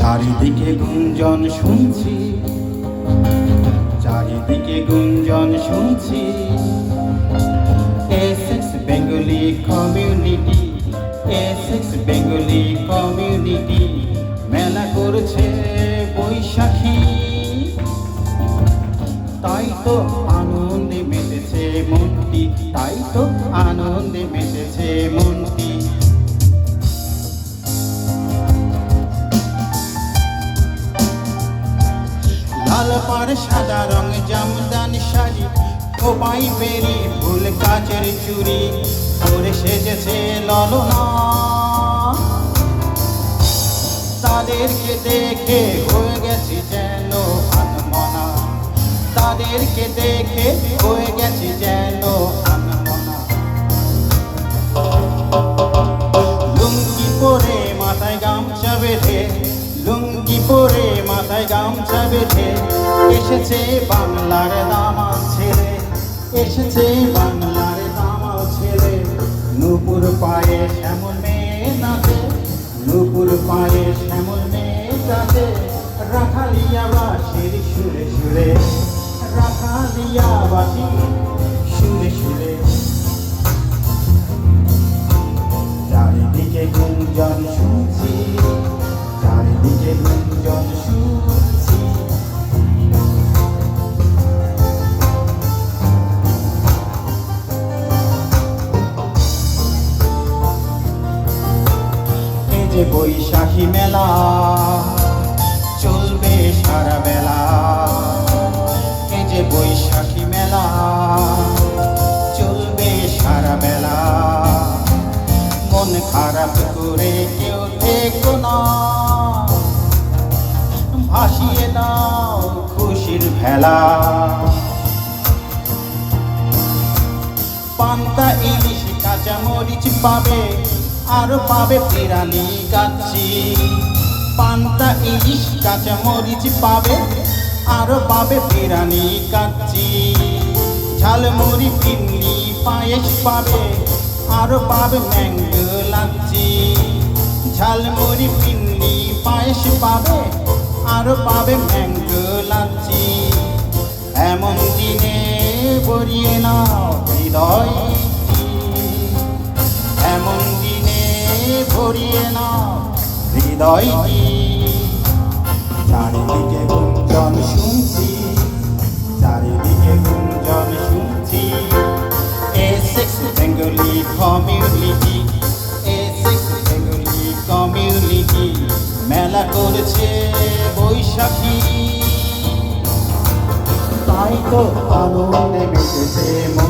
চারিদিকে গুঞ্জন শুনছি, চারিদিকে গুঞ্জন শুনছি। Essex Bengali community, Essex Bengali community মেলা করছে বৈশাখী। তাই তো আনন্দে মেতেছে মনটি, তাই তো আনন্দে মেতেছে মনটি। লাল পাড় সাদা রং জামদানি শাড়ি, খোপাই বেরি ফুল কাচের চুড়ি পরে সেজেছে ললনা। তাদেরকে দেখে হয়ে গেছি যেন আনমনা, তাদেরকে দেখে হয়ে গেছি যেন আনমনা। লুঙ্গি পরে মাথায় গামছা বেঁধে, লুঙ্গি পরে মাথায় গামছা বেঁধে এসেছে বাংলার দামাল ছেলে, এসেছে বাংলার দামাল ছেলে। নূপুর পায়ে শ্যামল মেয়ে নাচে, নূপুর পায়ে শ্যামল মেয়ে নাচে। রাখালিয়া বাঁশির সুরে সুরে, রাখালিয়া বাঁশির সুরে সুরে। চারিদিকে গুঞ্জন শুনছি, চারিদিকে গুঞ্জন শুনছি। এই যে বৈশাখী মেলা চলবে সারা বেলা, এই যে বৈশাখী মেলা চলবে সারা বেলা। মন খারাপ করে কেউ থেকো না, ভাসিয়ে দাও খুশির ভেলা। পান্তা ইলিশ কাঁচা মরিচ পাবে, আর পাবে পিরানি কাচ্চি। পান্তা ইলিশ কাঁচা মরিচ পাবে, আর পাবে পিরানি কাচ্চি। ঝালমুড়ি পিন্নি পায়েস পাবে, আর পাবে ম্যাঙ্গো লাচ্ছি। ঝালমুড়ি পিন্নি পায়েস পাবে, আর পাবে ম্যাঙ্গো লাচ্ছি। এমন দিনে ভরিয়ে নাও হৃদয়টি, এমন দিনে ভরিয়ে নাও হৃদয়টি। চারিদিকে গুঞ্জন শুনছি, চারিদিকে গুঞ্জন শুনছি। Essex Bengali community, Essex Bengali community মেলা করেছে বৈশাখী। তাই তো আনন্দে মেতেছে মন।